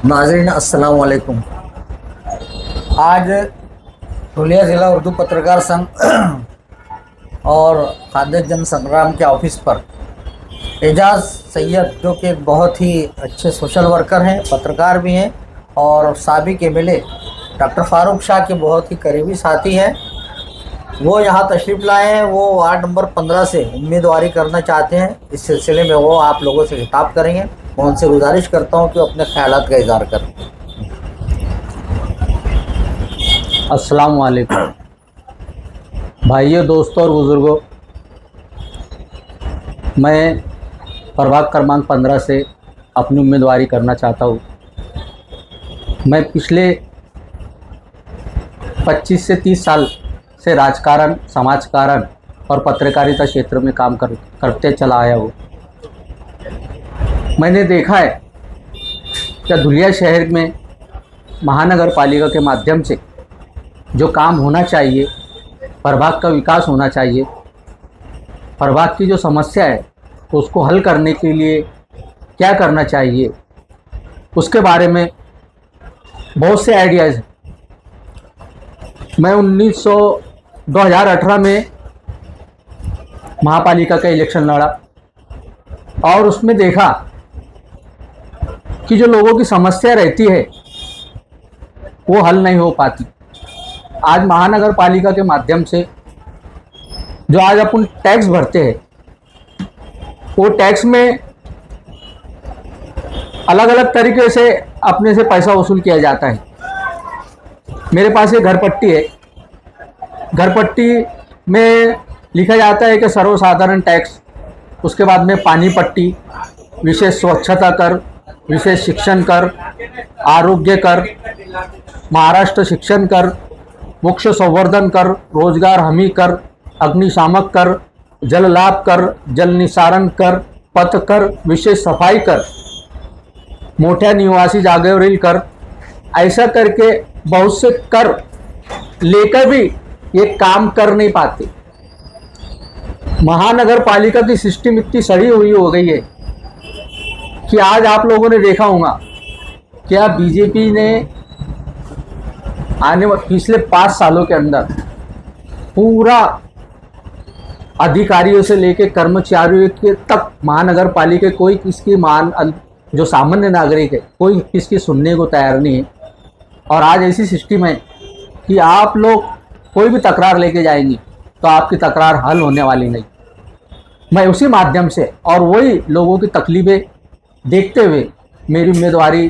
नाज़रीन अस्सलाम वालेकुम। आज धुलिया ज़िला उर्दू पत्रकार संघ और खादिर जन संग्राम के ऑफिस पर एजाज सैयद, जो कि एक बहुत ही अच्छे सोशल वर्कर हैं, पत्रकार भी हैं और साबिक एमएलए डॉक्टर फारूक शाह के बहुत ही करीबी साथी हैं, वो यहाँ तशरीफ़ लाए हैं। वो वार्ड नंबर 15 से उम्मीदवारी करना चाहते हैं। इस सिलसिले में वो आप लोगों से खिताब करेंगे। मैं उनसे गुजारिश करता हूँ कि वो अपने ख़यालात का इज़हार करें। अस्सलाम वालेकुम भाइयों, दोस्तों और बुज़ुर्गों, मैं प्रभाग क्रमांक 15 से अपनी उम्मीदवारी करना चाहता हूँ। मैं पिछले 25 से 30 साल से राजकारण, समाजकारण और पत्रकारिता क्षेत्र में काम करते चला आया हूँ। मैंने देखा है कि धुलिया शहर में महानगर पालिका के माध्यम से जो काम होना चाहिए, प्रभाग का विकास होना चाहिए, प्रभाग की जो समस्या है उसको हल करने के लिए क्या करना चाहिए, उसके बारे में बहुत से आइडियाज़ हैं। मैं 2018 में महापालिका का इलेक्शन लड़ा और उसमें देखा कि जो लोगों की समस्या रहती है वो हल नहीं हो पाती। आज महानगर पालिका के माध्यम से जो आज अपन टैक्स भरते हैं, वो टैक्स में अलग अलग तरीके से अपने से पैसा वसूल किया जाता है। मेरे पास एक घर पट्टी है। घर पट्टी में लिखा जाता है कि सर्वसाधारण टैक्स, उसके बाद में पानी पट्टी, विशेष स्वच्छता कर, विशेष शिक्षण कर, आरोग्य कर, महाराष्ट्र शिक्षण कर, वृक्ष संवर्धन कर, रोजगार हमी कर, अग्निशामक कर, जल लाभ कर, जल निस्सारण कर, पथ कर, विशेष सफाई कर, मोठ्या निवासी जागेवरील कर, ऐसा करके बहुत से कर लेकर भी ये काम कर नहीं पाते। महानगर पालिका की सिस्टम इतनी सड़ी हुई हो गई है कि आज आप लोगों ने देखा होगा क्या बीजेपी ने आने पिछले 5 सालों के अंदर पूरा अधिकारियों से लेकर कर्मचारियों के तक महानगर पालिका कोई किसकी जो सामान्य नागरिक है कोई किसकी सुनने को तैयार नहीं है। और आज ऐसी सिस्टम है कि आप लोग कोई भी तकरार लेके जाएंगी तो आपकी तकरार हल होने वाली नहीं। मैं उसी माध्यम से और वही लोगों की तकलीफ़ें देखते हुए मेरी उम्मीदवारी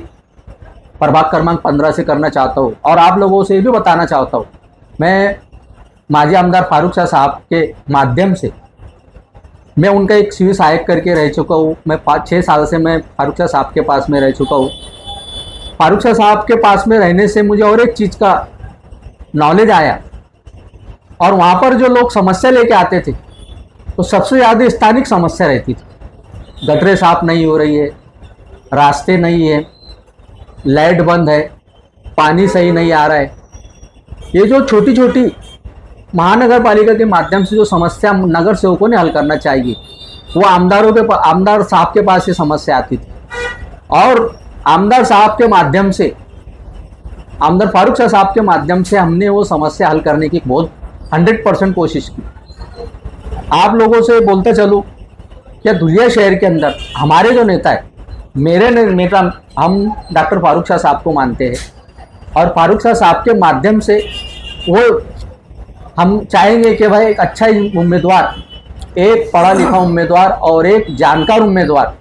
प्रभाग क्रमांक 15 से करना चाहता हूँ। और आप लोगों से भी बताना चाहता हूँ, मैं माजी आमदार फारूक शाह साहब के माध्यम से मैं उनका एक शिविर सहायक करके रह चुका हूँ। मैं 5-6 साल से मैं फारूक शाह साहब के पास में रह चुका हूँ। फारूक शाह साहब के पास में रहने से मुझे और एक चीज़ का नॉलेज आया, और वहाँ पर जो लोग समस्या लेके आते थे तो सबसे ज़्यादा स्थानिक समस्या रहती थी। गटरें साफ नहीं हो रही है, रास्ते नहीं है, लाइट बंद है, पानी सही नहीं आ रहा है। ये जो छोटी छोटी महानगर पालिका के माध्यम से जो समस्या नगर सेवकों ने हल करना चाहिए, वो आमदार साहब के पास ये समस्या आती थी। और आमदार साहब के माध्यम से, आमदार फारूक शाह साहब के माध्यम से हमने वो समस्या हल करने की बहुत 100% कोशिश की। आप लोगों से बोलते चलूँ क्या धुलिया शहर के अंदर हमारे जो नेता है, मेरे नेता, हम डॉक्टर फारूक शाह साहब को मानते हैं और फारूक शाह साहब के माध्यम से वो हम चाहेंगे कि भाई एक अच्छा उम्मीदवार, एक पढ़ा लिखा उम्मीदवार और एक जानकार उम्मीदवार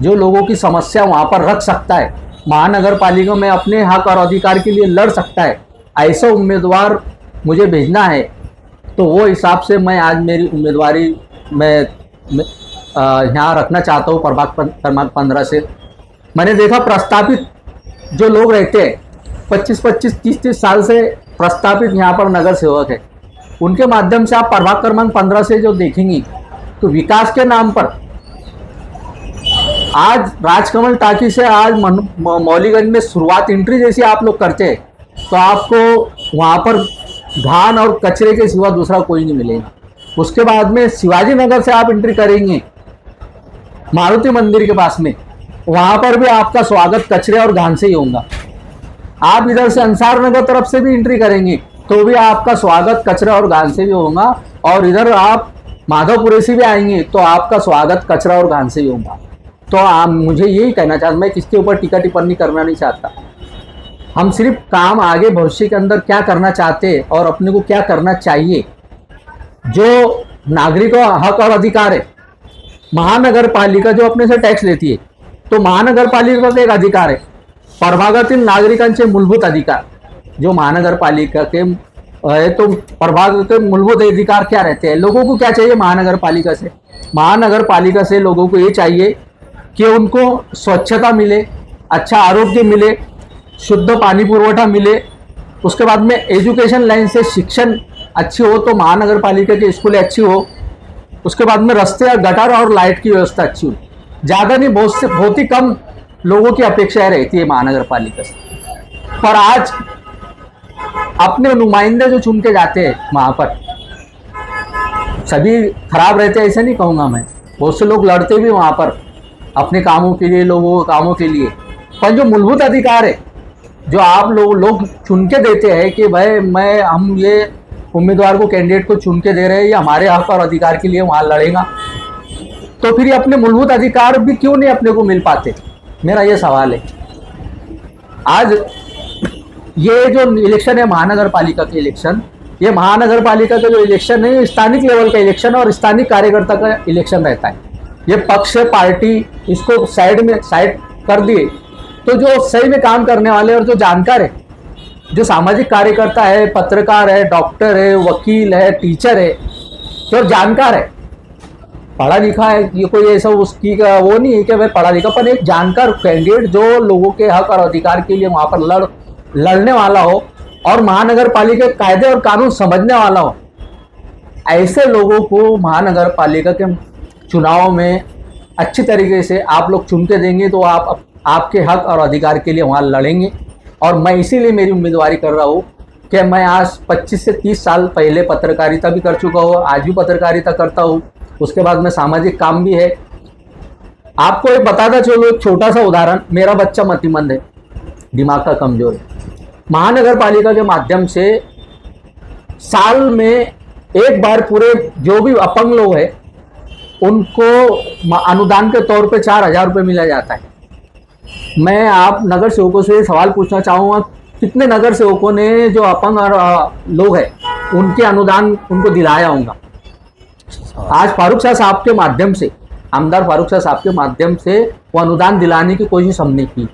जो लोगों की समस्या वहाँ पर रख सकता है, महानगर पालिका में अपने हक और अधिकार के लिए लड़ सकता है, ऐसा उम्मीदवार मुझे भेजना है। तो वो हिसाब से मैं आज मेरी उम्मीदवारी मैं यहाँ रखना चाहता हूँ प्रभाग क्रमांक 15 से। मैंने देखा प्रस्तापित जो लोग रहते हैं 25-25, 30-30 साल से प्रस्तापित यहाँ पर नगर सेवक है, उनके माध्यम से आप प्रभाग क्रमांक 15 से जो देखेंगी तो विकास के नाम पर आज राजकमल टाकी से आज मौलीगंज में शुरुआत एंट्री जैसी आप लोग करते हैं तो आपको वहाँ पर घान और कचरे के सिवा दूसरा कोई नहीं मिलेगा। उसके बाद में शिवाजी नगर से आप एंट्री करेंगे मारुति मंदिर के पास में वहां पर भी आपका स्वागत कचरे और घान से ही होगा। आप इधर से अंसार नगर तरफ से भी एंट्री करेंगे तो भी आपका स्वागत कचरा और घान से भी होगा, और इधर आप माधवपुरे से भी आएंगे तो आपका स्वागत कचरा और घान से ही होगा। तो आप, मुझे यही कहना चाहता, मैं किसके ऊपर टीका टिप्पणी करना नहीं चाहता। हम सिर्फ काम आगे भविष्य के अंदर क्या करना चाहते हैं और अपने को क्या करना चाहिए, जो नागरिकों का हक और अधिकार है। महानगर पालिका जो अपने से टॅक्स लेती है, तो महानगर पालिका का एक अधिकार है, प्रभागातील नागरिकांचे मूलभूत अधिकार जो महानगर पालिका के है। तो प्रभाग के मूलभूत अधिकार क्या रहते हैं, लोगों को क्या चाहिए महानगर पालिका से? महानगर पालिका से लोगों को ये चाहिए कि उनको स्वच्छता मिले, अच्छा आरोग्य मिले, शुद्ध पानी पुरवठा मिले, उसके बाद में एजुकेशन लाइन से शिक्षण अच्छी हो तो महानगर पालिका की स्कूलें अच्छी हो, उसके बाद में रस्ते, गटर और लाइट की व्यवस्था अच्छी हो। ज़्यादा नहीं, बहुत ही कम लोगों की अपेक्षाएं रहती है महानगर पालिका से। पर आज अपने नुमाइंदे जो चुन के जाते हैं वहाँ पर, सभी खराब रहते हैं ऐसे नहीं कहूँगा मैं, बहुत से लोग लड़ते भी वहाँ पर अपने कामों के लिए, लोगों के कामों के लिए। पर जो मूलभूत अधिकार है जो आप लोग चुन के देते हैं कि भाई हम ये उम्मीदवार को, कैंडिडेट को चुन के दे रहे हैं, ये हमारे हक और अधिकार के लिए वहाँ लड़ेगा, तो फिर ये अपने मूलभूत अधिकार भी क्यों नहीं अपने को मिल पाते? मेरा ये सवाल है। आज ये जो इलेक्शन है महानगर पालिका के इलेक्शन, ये महानगर पालिका का जो इलेक्शन है स्थानिक लेवल का इलेक्शन है और स्थानिक कार्यकर्ता का इलेक्शन रहता है। ये पक्ष पार्टी इसको साइड कर दिए, तो जो सही में काम करने वाले और जो जानकार है, जो सामाजिक कार्यकर्ता है, पत्रकार है, डॉक्टर है, वकील है, टीचर है, जो जानकार है, पढ़ा लिखा है, ये कोई ऐसा उसकी का वो नहीं है कि भाई पढ़ा लिखा, पर एक जानकार कैंडिडेट जो लोगों के हक और अधिकार के लिए वहाँ पर लड़ने वाला हो और महानगर पालिका के कायदे और कानून समझने वाला हो, ऐसे लोगों को महानगर पालिका के चुनाव में अच्छी तरीके से आप लोग चुन के देंगे तो आपके हक और अधिकार के लिए वहाँ लड़ेंगे। और मैं इसीलिए मेरी उम्मीदवारी कर रहा हूँ कि मैं आज 25 से 30 साल पहले पत्रकारिता भी कर चुका हूँ, आज भी पत्रकारिता करता हूँ, उसके बाद में सामाजिक काम भी है। आपको एक बताता चलो, एक छोटा सा उदाहरण, मेरा बच्चा मतिमंद है, दिमाग का कमजोर है। महानगर पालिका के माध्यम से साल में एक बार पूरे जो भी अपंग लोग हैं उनको अनुदान के तौर पे 4000 रुपये मिला जाता है। मैं आप नगर सेवकों से सवाल पूछना चाहूँगा, कितने नगर सेवकों ने जो अपंग लोग हैं उनके अनुदान उनको दिलाया होगा? आज फारूक शाह साहब के माध्यम से, आमदार फारूक शाह साहब के माध्यम से वो अनुदान दिलाने की कोशिश हमने की।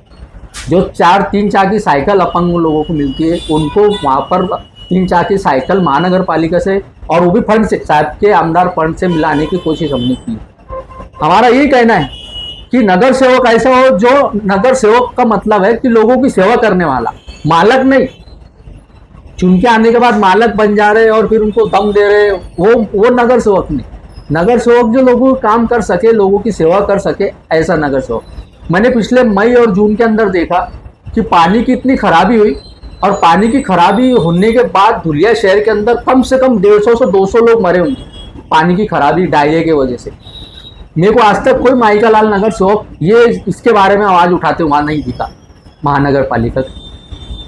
जो 3 चाकी साइकिल अपंग लोगों को मिलती है उनको वहाँ पर 3 चाकी साइकिल महानगर पालिका से और वो भी फंड से, साहब के आमदार फंड से मिलाने की कोशिश हमने की। हमारा यही कहना है कि नगर सेवक ऐसा हो, जो नगर सेवक का मतलब है कि लोगों की सेवा करने वाला, मालक नहीं। चुन के आने के बाद मालक बन जा रहे और फिर उनको दम दे रहे, वो नगर सेवक नहीं। नगर सेवक जो लोगों को काम कर सके, लोगों की सेवा कर सके, ऐसा नगर सेवक। मैंने पिछले मई और जून के अंदर देखा कि पानी की इतनी खराबी हुई, और पानी की खराबी होने के बाद धुलिया शहर के अंदर कम से कम 150 से 200 लोग मरे होंगे पानी की खराबी, डायरिया की वजह से। मेरे को आज तक कोई माइका लाल नगर सेवक ये इसके बारे में आवाज़ उठाते हुआ नहीं दिखा। महानगर पालिका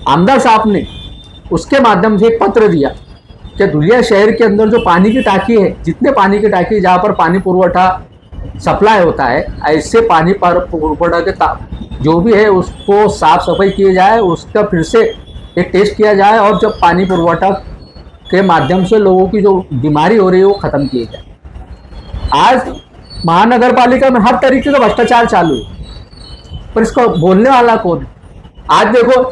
आमदार साहब ने उसके माध्यम से एक पत्र दिया कि धुलिया शहर के अंदर जो पानी की टाँकी है, जितने पानी की टाँकी जहाँ पर पानी पुरवठा सप्लाई होता है, ऐसे पानी पुरवठा के जो भी है उसको साफ सफाई किए जाए, उसका फिर से एक टेस्ट किया जाए, और जब पानी पुरवठा के माध्यम से लोगों की जो बीमारी हो रही है वो ख़त्म किए जाए। आज महानगर पालिका में हर तरीके का भ्रष्टाचार चालू है, पर इसको बोलने वाला कौन है? आज देखो,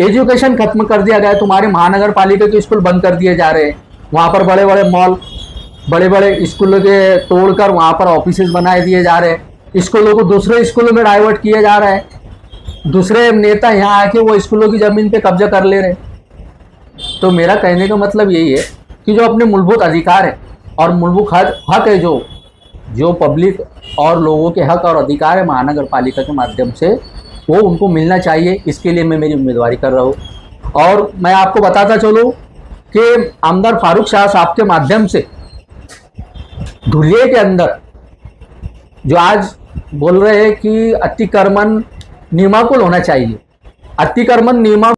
एजुकेशन खत्म कर दिया गया है, तुम्हारे महानगर पालिका के स्कूल बंद कर दिए जा रहे हैं, वहाँ पर बड़े बड़े मॉल, बड़े बड़े स्कूलों के तोड़कर वहाँ पर ऑफिसेज बनाए दिए जा रहे हैं, स्कूलों को दूसरे स्कूलों में डाइवर्ट किया जा रहा है, दूसरे नेता यहाँ आके वो स्कूलों की ज़मीन पे कब्जा कर ले रहे हैं। तो मेरा कहने का मतलब यही है कि जो अपने मूलभूत अधिकार है और मूलभूत हक है, जो पब्लिक और लोगों के हक और अधिकार है महानगर पालिका के माध्यम से, वो उनको मिलना चाहिए। इसके लिए मैं मेरी उम्मीदवारी कर रहा हूँ। और मैं आपको बताता चलूँ कि आमदार फारूक शाह साहब के माध्यम से धुलिया के अंदर जो आज बोल रहे हैं कि अतिक्रमण नियमाकुल होना चाहिए। अतिक्रमण नियमा